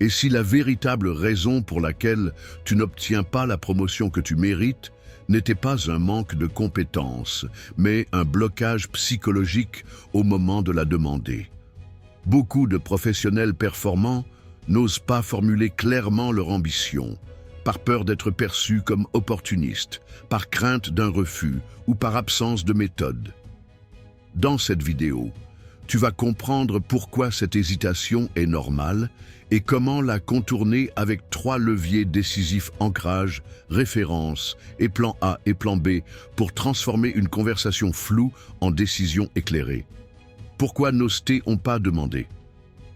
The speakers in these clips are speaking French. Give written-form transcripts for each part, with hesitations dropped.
Et si la véritable raison pour laquelle tu n'obtiens pas la promotion que tu mérites n'était pas un manque de compétences, mais un blocage psychologique au moment de la demander. Beaucoup de professionnels performants n'osent pas formuler clairement leur ambition, par peur d'être perçus comme opportunistes, par crainte d'un refus ou par absence de méthode. Dans cette vidéo, tu vas comprendre pourquoi cette hésitation est normale et comment la contourner avec 3 leviers décisifs: ancrage, référence et plan A et plan B pour transformer une conversation floue en décision éclairée. Pourquoi n'ose-t-on pas demander?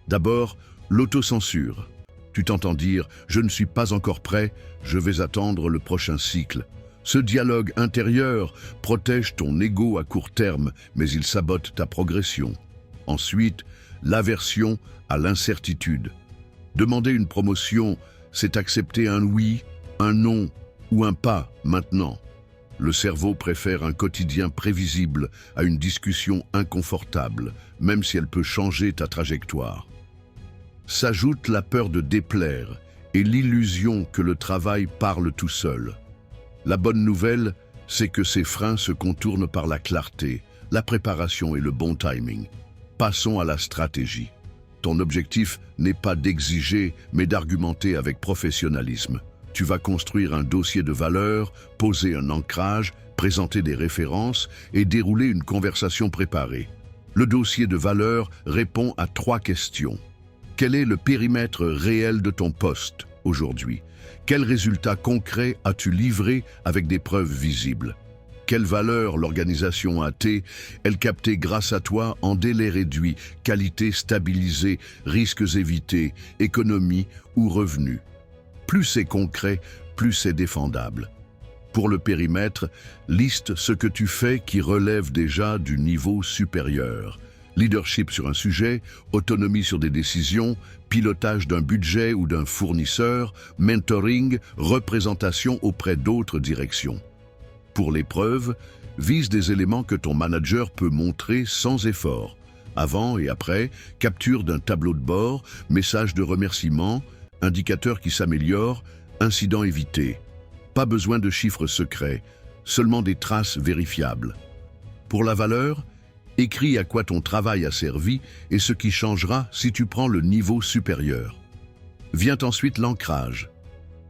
D'abord, l'autocensure. Tu t'entends dire « je ne suis pas encore prêt, je vais attendre le prochain cycle ». Ce dialogue intérieur protège ton ego à court terme, mais il sabote ta progression. Ensuite, l'aversion à l'incertitude. Demander une promotion, c'est accepter un oui, un non ou un pas maintenant. Le cerveau préfère un quotidien prévisible à une discussion inconfortable, même si elle peut changer ta trajectoire. S'ajoute la peur de déplaire et l'illusion que le travail parle tout seul. La bonne nouvelle, c'est que ces freins se contournent par la clarté, la préparation et le bon timing. Passons à la stratégie. Ton objectif n'est pas d'exiger, mais d'argumenter avec professionnalisme. Tu vas construire un dossier de valeur, poser un ancrage, présenter des références et dérouler une conversation préparée. Le dossier de valeur répond à 3 questions. Quel est le périmètre réel de ton poste aujourd'hui? Quels résultats concrets as-tu livrés avec des preuves visibles? Quelle valeur l'organisation a-t-elle captée grâce à toi en délai réduit, qualité stabilisée, risques évités, économie ou revenus? Plus c'est concret, plus c'est défendable. Pour le périmètre, liste ce que tu fais qui relève déjà du niveau supérieur. Leadership sur un sujet, autonomie sur des décisions, pilotage d'un budget ou d'un fournisseur, mentoring, représentation auprès d'autres directions. Pour l'épreuve, vise des éléments que ton manager peut montrer sans effort. Avant et après, capture d'un tableau de bord, message de remerciement, indicateur qui s'améliore, incident évité. Pas besoin de chiffres secrets, seulement des traces vérifiables. Pour la valeur, écris à quoi ton travail a servi et ce qui changera si tu prends le niveau supérieur. Vient ensuite l'ancrage.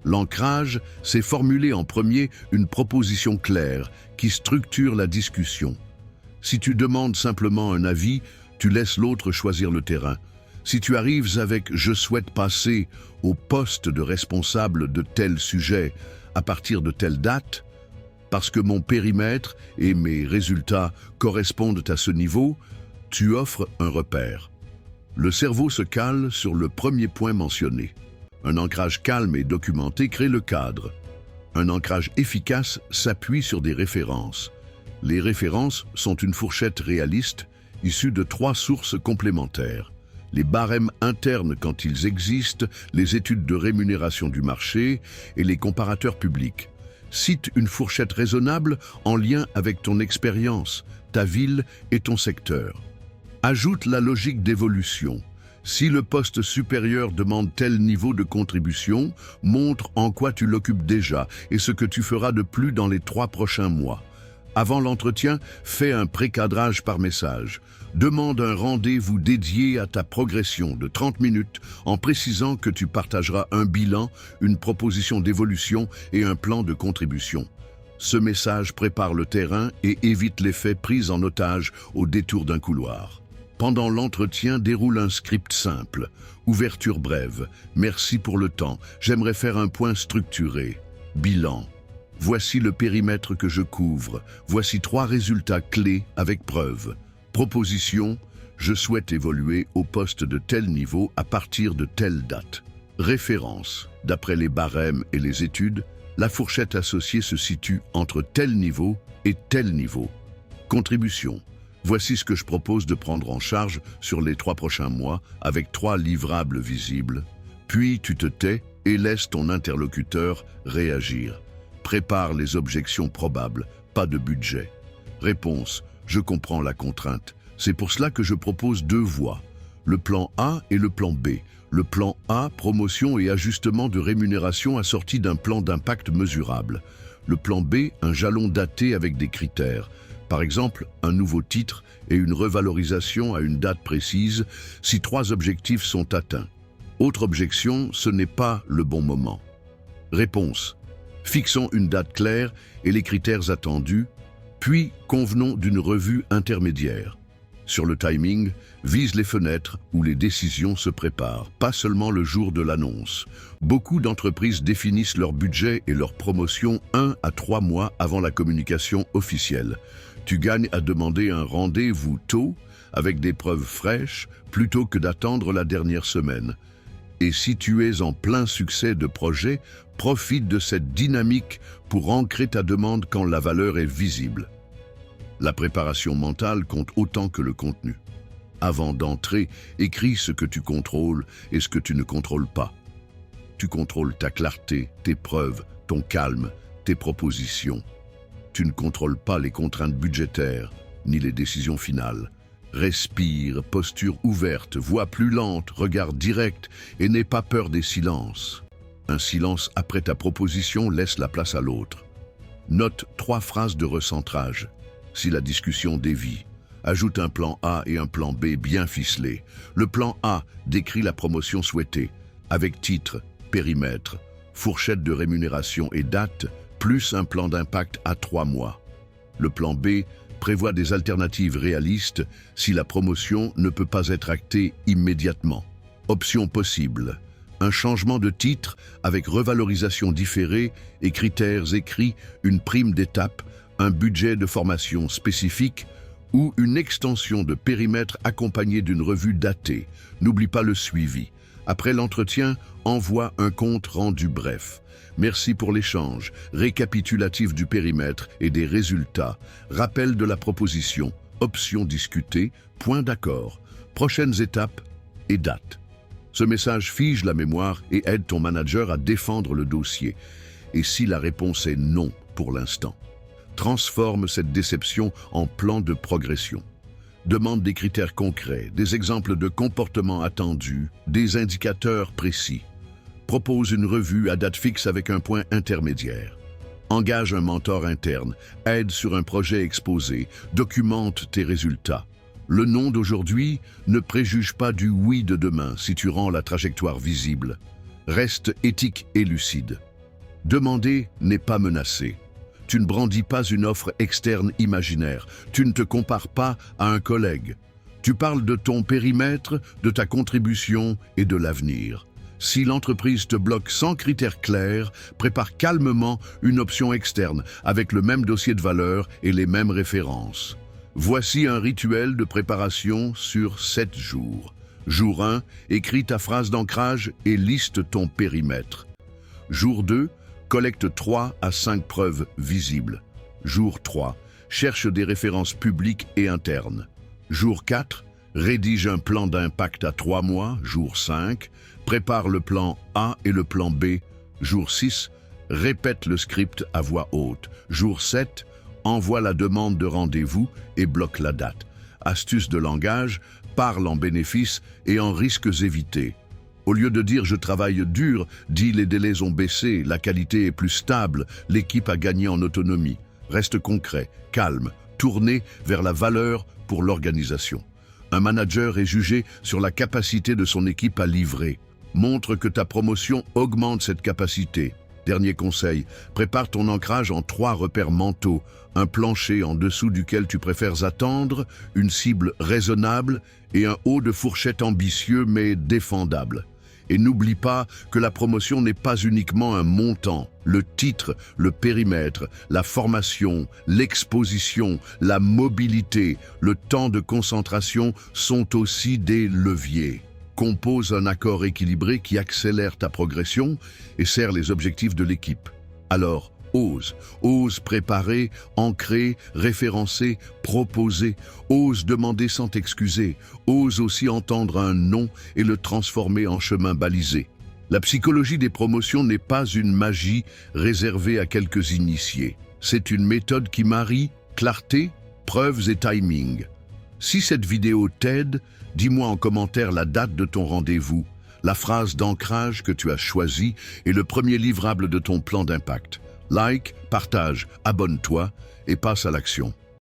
L'ancrage, c'est formuler en premier une proposition claire qui structure la discussion. Si tu demandes simplement un avis, tu laisses l'autre choisir le terrain. Si tu arrives avec « je souhaite passer au poste de responsable de tel sujet à partir de telle date », parce que mon périmètre et mes résultats correspondent à ce niveau, tu offres un repère. Le cerveau se cale sur le premier point mentionné. Un ancrage calme et documenté crée le cadre. Un ancrage efficace s'appuie sur des références. Les références sont une fourchette réaliste issue de 3 sources complémentaires. Les barèmes internes quand ils existent, les études de rémunération du marché et les comparateurs publics. Cite une fourchette raisonnable en lien avec ton expérience, ta ville et ton secteur. Ajoute la logique d'évolution. Si le poste supérieur demande tel niveau de contribution, montre en quoi tu l'occupes déjà et ce que tu feras de plus dans les 3 prochains mois. Avant l'entretien, fais un précadrage par message. Demande un rendez-vous dédié à ta progression de 30 minutes en précisant que tu partageras un bilan, une proposition d'évolution et un plan de contribution. Ce message prépare le terrain et évite l'effet prise en otage au détour d'un couloir. Pendant l'entretien, déroule un script simple. Ouverture brève. Merci pour le temps. J'aimerais faire un point structuré. Bilan. Voici le périmètre que je couvre. Voici 3 résultats clés avec preuve. Proposition. Je souhaite évoluer au poste de tel niveau à partir de telle date. Référence. D'après les barèmes et les études, la fourchette associée se situe entre tel niveau et tel niveau. Contribution. Voici ce que je propose de prendre en charge sur les 3 prochains mois avec 3 livrables visibles. Puis tu te tais et laisses ton interlocuteur réagir. Prépare les objections probables, pas de budget. Réponse. Je comprends la contrainte. C'est pour cela que je propose 2 voies. Le plan A et le plan B. Le plan A, promotion et ajustement de rémunération assorti d'un plan d'impact mesurable. Le plan B, un jalon daté avec des critères. Par exemple, un nouveau titre et une revalorisation à une date précise si 3 objectifs sont atteints. Autre objection, ce n'est pas le bon moment. Réponse. Fixons une date claire et les critères attendus, puis convenons d'une revue intermédiaire. Sur le timing, vise les fenêtres où les décisions se préparent, pas seulement le jour de l'annonce. Beaucoup d'entreprises définissent leur budget et leur promotion 1 à 3 mois avant la communication officielle. Tu gagnes à demander un rendez-vous tôt, avec des preuves fraîches, plutôt que d'attendre la dernière semaine. Et si tu es en plein succès de projet, profite de cette dynamique pour ancrer ta demande quand la valeur est visible. La préparation mentale compte autant que le contenu. Avant d'entrer, écris ce que tu contrôles et ce que tu ne contrôles pas. Tu contrôles ta clarté, tes preuves, ton calme, tes propositions. Tu ne contrôles pas les contraintes budgétaires, ni les décisions finales. Respire, posture ouverte, voix plus lente, regard direct et n'aie pas peur des silences. Un silence après ta proposition laisse la place à l'autre. Note 3 phrases de recentrage. Si la discussion dévie, ajoute un plan A et un plan B bien ficelés. Le plan A décrit la promotion souhaitée, avec titre, périmètre, fourchette de rémunération et date, plus un plan d'impact à 3 mois. Le plan B prévoit des alternatives réalistes si la promotion ne peut pas être actée immédiatement. Options possibles. Un changement de titre avec revalorisation différée et critères écrits, une prime d'étape, un budget de formation spécifique ou une extension de périmètre accompagnée d'une revue datée. N'oublie pas le suivi. Après l'entretien, envoie un compte rendu bref. Merci pour l'échange, récapitulatif du périmètre et des résultats, rappel de la proposition, options discutées, point d'accord, prochaines étapes et dates. Ce message fige la mémoire et aide ton manager à défendre le dossier. Et si la réponse est non pour l'instant, transforme cette déception en plan de progression. Demande des critères concrets, des exemples de comportements attendus, des indicateurs précis. Propose une revue à date fixe avec un point intermédiaire. Engage un mentor interne, aide sur un projet exposé, documente tes résultats. Le non d'aujourd'hui ne préjuge pas du oui de demain si tu rends la trajectoire visible. Reste éthique et lucide. Demander n'est pas menacer. Tu ne brandis pas une offre externe imaginaire. Tu ne te compares pas à un collègue. Tu parles de ton périmètre, de ta contribution et de l'avenir. Si l'entreprise te bloque sans critères clairs, prépare calmement une option externe avec le même dossier de valeur et les mêmes références. Voici un rituel de préparation sur 7 jours. Jour 1, écris ta phrase d'ancrage et liste ton périmètre. Jour 2, collecte 3 à 5 preuves visibles. Jour 3, cherche des références publiques et internes. Jour 4, rédige un plan d'impact à 3 mois. Jour 5, prépare le plan A et le plan B. Jour 6, répète le script à voix haute. Jour 7, envoie la demande de rendez-vous et bloque la date. Astuce de langage, parle en bénéfices et en risques évités. Au lieu de dire « je travaille dur », dis « les délais ont baissé, la qualité est plus stable, l'équipe a gagné en autonomie ». Reste concret, calme, tourné vers la valeur pour l'organisation. Un manager est jugé sur la capacité de son équipe à livrer. Montre que ta promotion augmente cette capacité. Dernier conseil, prépare ton ancrage en 3 repères mentaux, un plancher en dessous duquel tu préfères attendre, une cible raisonnable et un haut de fourchette ambitieux mais défendable. Et n'oublie pas que la promotion n'est pas uniquement un montant. Le titre, le périmètre, la formation, l'exposition, la mobilité, le temps de concentration sont aussi des leviers. Compose un accord équilibré qui accélère ta progression et sert les objectifs de l'équipe. Alors, ose préparer, ancrer, référencer, proposer, ose demander sans t'excuser, ose aussi entendre un non et le transformer en chemin balisé. La psychologie des promotions n'est pas une magie réservée à quelques initiés. C'est une méthode qui marie clarté, preuves et timing. Si cette vidéo t'aide, dis-moi en commentaire la date de ton rendez-vous, la phrase d'ancrage que tu as choisie et le premier livrable de ton plan d'impact. Like, partage, abonne-toi et passe à l'action.